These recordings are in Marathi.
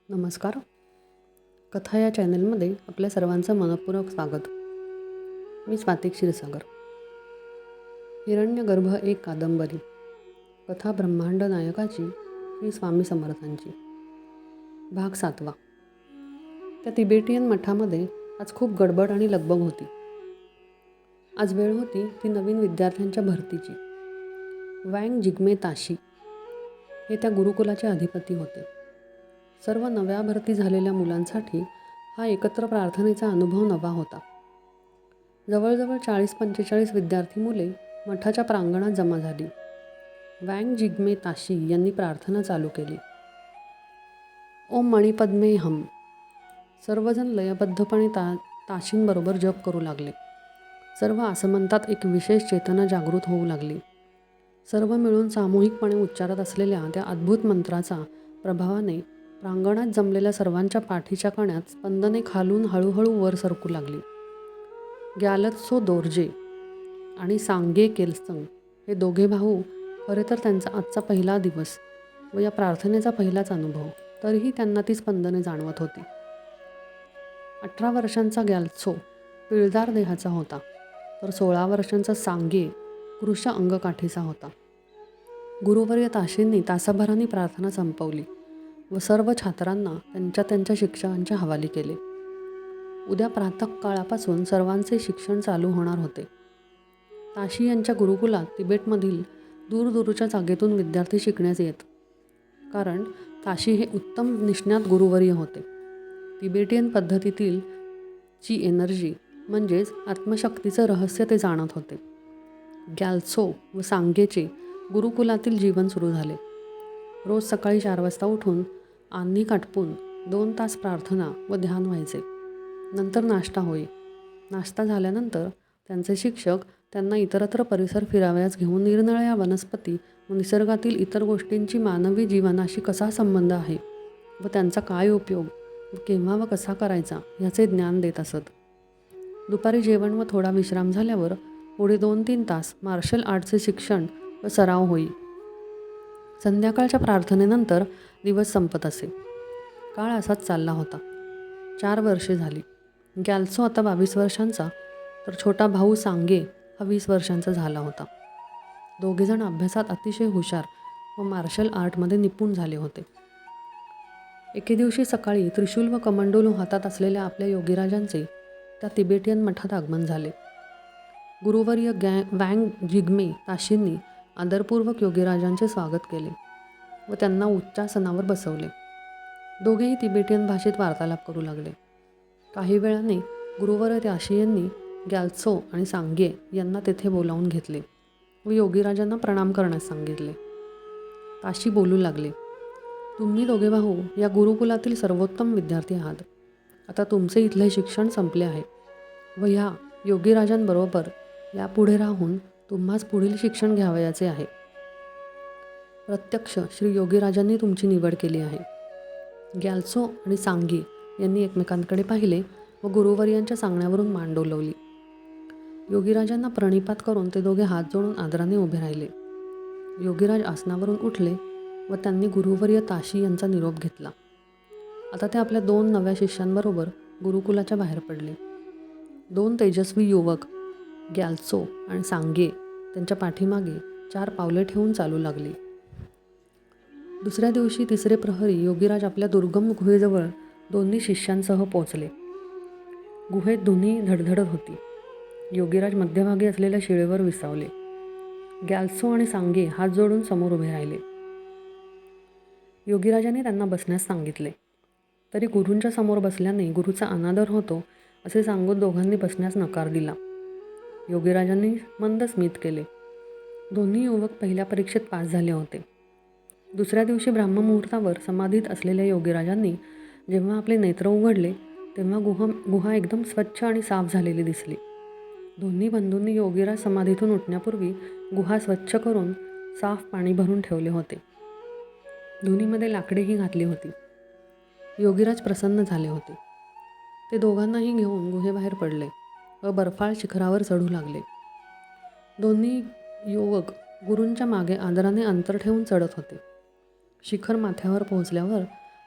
नमस्कार. कथा या चॅनलमध्ये आपल्या सर्वांचं मनःपूर्वक स्वागत. मी स्वाती क्षीरसागर. हिरण्यगर्भ एक कादंबरी. कथा ब्रह्मांड नायकाची श्री स्वामी समर्थांची. भाग 7. त्या तिबेटियन मठामध्ये आज खूप गडबड आणि लगबग होती. आज वेळ होती ती नवीन विद्यार्थ्यांच्या भरतीची. वँग जिग्मे ताशी हे त्या गुरुकुलाचे अधिपती होते. सर्व नव्या भरती झालेल्या मुलांसाठी हा एकत्र प्रार्थनेचा अनुभव नवा होता. जवळजवळ 40-45 विद्यार्थी मुले मठाच्या प्रांगणात जमा झाली. वँग जिग्मे ताशी यांनी प्रार्थना चालू केली. ओम मणिपद्मे हम. सर्वजण लयबद्धपणे ताशींबरोबर जप करू लागले. सर्व आसमंतात एक विशेष चेतना जागृत होऊ लागली. सर्व मिळून सामूहिकपणे उच्चारत असलेल्या त्या अद्भुत मंत्राचा प्रभावाने प्रांगणात जमलेल्या सर्वांच्या पाठीच्या कण्यात स्पंदने खालून हळूहळू वर सरकू लागली. ग्यालत्सो दोर्जे आणि सांगे केल्संग हे दोघे भाऊ खरे तर त्यांचा आजचा पहिला दिवस व या प्रार्थनेचा पहिलाच अनुभव, तरीही त्यांना ती स्पंदने जाणवत होती. 18 वर्षांचा ग्यालत्सो पिळदार देहाचा होता, तर 16 वर्षांचा सांगे कृश अंगकाठीचा होता. गुरुवर्य ताशींनी तासाभरांनी प्रार्थना संपवली व सर्व छात्रांना त्यांच्या शिक्षकांच्या हवाली केले. उद्या प्रातःकाळापासून सर्वांचे शिक्षण चालू होणार होते. ताशी यांच्या गुरुकुलात तिबेटमधील दूरदूरच्या जागेतून विद्यार्थी शिकण्यास येत, कारण ताशी हे उत्तम निष्णात गुरुवर्य होते. तिबेटियन पद्धतीतील ची एनर्जी म्हणजेच आत्मशक्तीचं रहस्य ते जाणत होते. ग्याल्त्सो व सांगेचे गुरुकुलातील जीवन सुरू झाले. रोज सकाळी 4 वाजता उठून आन्ही काटपून 2 तास प्रार्थना व ध्यान व्हायचे. नंतर नाश्ता होई. नाश्ता झाल्यानंतर त्यांचे शिक्षक त्यांना इतरत्र परिसर फिरावयास घेऊन निरनिराळ्या वनस्पती व निसर्गातील इतर गोष्टींची मानवी जीवनाशी कसा संबंध आहे व त्यांचा काय उपयोग व केव्हा व कसा करायचा याचे ज्ञान देत असत. दुपारी जेवण व थोडा विश्राम झाल्यावर पुढे 2-3 तास मार्शल आर्टचे शिक्षण व सराव होई. संध्याकाळच्या प्रार्थनेनंतर दिवस संपत असे. काळ असाच चालला होता. 4 वर्षे झाली. ग्याल्त्सो आता 22 वर्षांचा, तर छोटा भाऊ सांगे हा 20 वर्षांचा झाला होता. दोघेजण अभ्यासात अतिशय हुशार व मार्शल आर्टमध्ये निपुण झाले होते. एके दिवशी सकाळी त्रिशूल व कमंडलू हातात असलेल्या आपल्या योगीराजांचे त्या तिबेटियन मठात आगमन झाले. गुरुवर्य वँग जिग्मे ताशींनी आदरपूर्वक योगीराजांचे स्वागत केले व त्यांना उच्चासनावर बसवले. दोघेही तिबेटियन भाषेत वार्तालाप करू लागले. काही वेळाने गुरुवर्य ताशी यांनी ग्याल्त्सो आणि सांगे यांना तेथे बोलावून घेतले व योगीराजांना प्रणाम करण्यास सांगितले. ताशी बोलू लागले. तुम्ही दोघे भाऊ या गुरुकुलातील सर्वोत्तम विद्यार्थी आहात. आता तुमचे इथले शिक्षण संपले आहे व ह्या योगीराजांबरोबर यापुढे राहून तुम्हास पुढील शिक्षण घ्यावयाचे आहे. प्रत्यक्ष श्री योगीराजांनी तुमची निवड केली आहे. ग्याल्त्सो आणि सांगे यांनी एकमेकांकडे पाहिले व गुरुवर्यांच्या सांगण्यावरून मान डोलवली. योगीराजांना प्रणिपात करून ते दोघे हात जोडून आदराने उभे राहिले. योगीराज आसनावरून उठले व त्यांनी गुरुवर्य ताशी यांचा निरोप घेतला. आता ते आपल्या 2 नव्या शिष्यांबरोबर गुरुकुलाच्या बाहेर पडले. 2 तेजस्वी युवक ग्याल्त्सो आणि सांगे त्यांच्या पाठीमागे 4 पावले ठेवून चालू लागली. दुसऱ्या दिवशी 3रे प्रहरी योगीराज आपल्या दुर्गम गुहेजवळ दोन्ही शिष्यांसह पोचले. गुहेत धुनी धडधडत होती. योगीराज मध्यभागी असलेल्या शिळेवर विसावले. ग्याल्त्सो आणि सांगे हात जोडून समोर उभे राहिले. योगीराजांनी त्यांना बसण्यास सांगितले, तरी गुरूंच्या समोर बसल्याने गुरूचा अनादर होतो असे सांगून दोघांनी बसण्यास नकार दिला. योगीराजांनी मंद स्मित केले. दोन्ही युवक पहिल्या परीक्षेत पास झाले होते. दुसऱ्या दिवशी ब्राह्ममुहूर्तावर समाधीत असलेल्या योगीराजांनी जेव्हा आपले नेत्र उघडले तेव्हा गुहा एकदम स्वच्छ आणि साफ झालेली दिसली. दोन्ही बंधूंनी योगीराज समाधीतून उठण्यापूर्वी गुहा स्वच्छ करून साफ पाणी भरून ठेवले होते. धुनीमध्ये लाकडेही घातली होती. योगीराज प्रसन्न झाले होते. ते दोघांनाही घेऊन गुहेबाहेर पडले व बर्फाळ शिखरावर चढू लागले. दोन्ही युवक गुरूंच्या मागे आदराने अंतर ठेवून चढत होते. शिखर माथ्यावर पोहोचल्यावर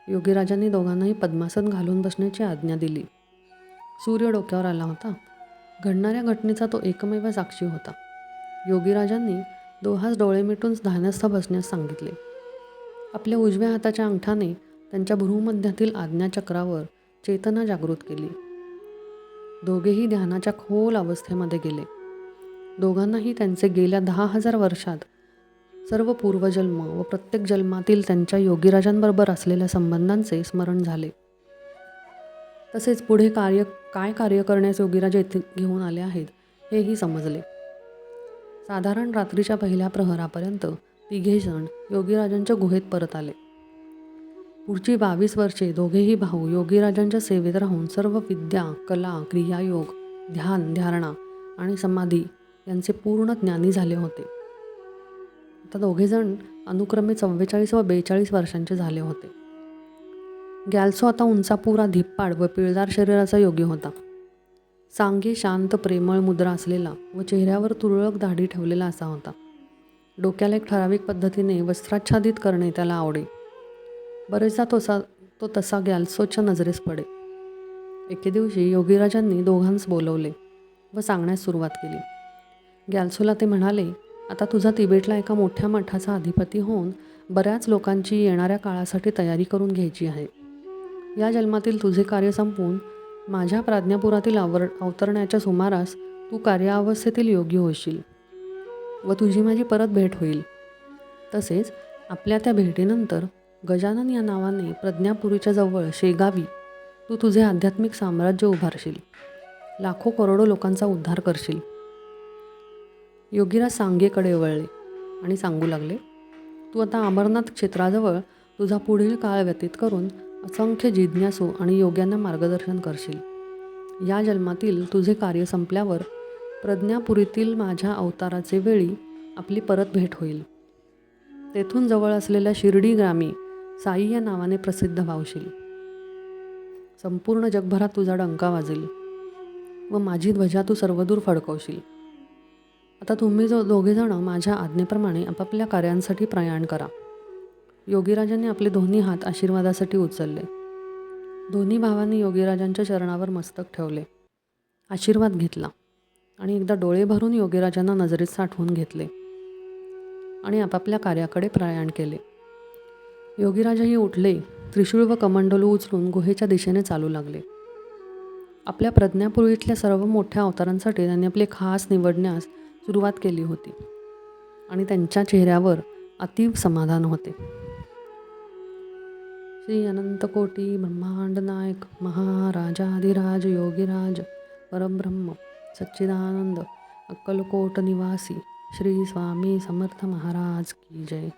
योगीराजांनी दोघांनाही पद्मासन घालून बसण्याची आज्ञा दिली. सूर्य डोक्यावर आला होता. घडणाऱ्या घटनेचा तो एकमेव साक्षी होता. योगीराजांनी दोहास डोळे मिटून ध्यानस्थ बसण्यास सांगितले. आपल्या उजव्या हाताच्या अंगठाने त्यांच्या भ्रूमध्यातील आज्ञाचक्रावर चेतना जागृत केली. दोघेही ध्यानाच्या खोल अवस्थेमध्ये गेले. दोघांनाही त्यांचे गेल्या 10,000 वर्षात सर्व पूर्वजन्म व प्रत्येक जन्मातील त्यांच्या योगीराजांबरोबर असलेल्या संबंधांचे स्मरण झाले. तसेच पुढे काय कार्य करण्यास योगीराज येथे घेऊन आले आहेत हेही समजले. साधारण रात्रीच्या पहिल्या प्रहरापर्यंत तिघेजण योगीराजांच्या गुहेत परत आले. पुढची 22 वर्षे दोघेही भाऊ योगीराजांच्या सेवेत राहून सर्व विद्या, कला, क्रियायोग, ध्यान, धारणा आणि समाधी यांचे पूर्ण ज्ञानी झाले होते. आता दोघेजण अनुक्रमे 44 व 42 वर्षांचे झाले होते. ग्याल्सो आता उंचापुरा, धिप्पाड व पिळदार शरीराचा योगी होता. सांगे शांत प्रेमळ मुद्रा असलेला व चेहऱ्यावर तुरळक दाढी ठेवलेला असा होता. डोक्याला एक ठराविक पद्धतीने वस्त्राच्छादित करणे त्याला आवडे. बरेचदा तो तसा ग्याल्सोच्या नजरेस पडे. एके दिवशी योगीराजांनी दोघांस बोलवले व सांगण्यास सुरुवात केली. ग्याल्सोला ते म्हणाले, आता तुझा तिबेटला एका मोठ्या मठाचा अधिपती होऊन बऱ्याच लोकांची येणाऱ्या काळासाठी तयारी करून घ्यायची आहे. या जन्मातील तुझे कार्य संपवून माझ्या प्राज्ञापुरातील अवतरण्याच्या सुमारास तू कार्यावस्थेतील योगी होशील व तुझी माझी परत भेट होईल. तसेच आपल्या त्या भेटीनंतर गजानन या नावाने प्रज्ञापुरीच्या जवळ शेगावी तू तुझे आध्यात्मिक साम्राज्य उभारशील. लाखो करोडो लोकांचा उद्धार करशील. योगीराज सांगेकडे वळले आणि सांगू लागले, तू आता अमरनाथ क्षेत्राजवळ तुझा पुढील काळ व्यतीत करून असंख्य जिज्ञासू आणि योग्यांना मार्गदर्शन करशील. या जन्मातील तुझे कार्य संपल्यावर प्रज्ञापुरीतील माझ्या अवताराचे वेळी आपली परत भेट होईल. तेथून जवळ असलेल्या शिर्डी ग्रामी साई या नावाने प्रसिद्ध व्हावशील. संपूर्ण जगभरात तुझा डंका वाजेल व माझी ध्वजा तू सर्वदूर फडकवशील. आता तुम्ही दोघेजण माझ्या आज्ञेप्रमाणे आपापल्या कार्यांसाठी प्रयाण करा. योगीराजांनी आपले दोन्ही हात आशीर्वादासाठी उचलले. दोन्ही भावांनी योगीराजांच्या चरणावर मस्तक ठेवले, आशीर्वाद घेतला आणि एकदा डोळे भरून योगीराजांना नजरेत साठवून घेतले आणि आपापल्या कार्याकडे प्रयाण केले. योगीराजही उठले. त्रिशूळ व कमंडलू उचलून गुहेच्या दिशेने चालू लागले. आपल्या प्रज्ञापुरीतल्या सर्व मोठ्या अवतारांसाठी त्यांनी आपले खास निवडण्यास सुरुवात केली होती आणि त्यांच्या चेहऱ्यावर अतीव समाधान होते. श्री अनंतकोटी ब्रह्मांड नायक महाराजाधिराज योगीराज परब्रह्म सच्चिदानंद अक्कलकोट निवासी श्री स्वामी समर्थ महाराज की जय.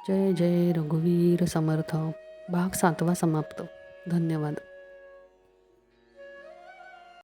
जय जय रघुवीर समर्थ. भाग 7 समाप्त. धन्यवाद.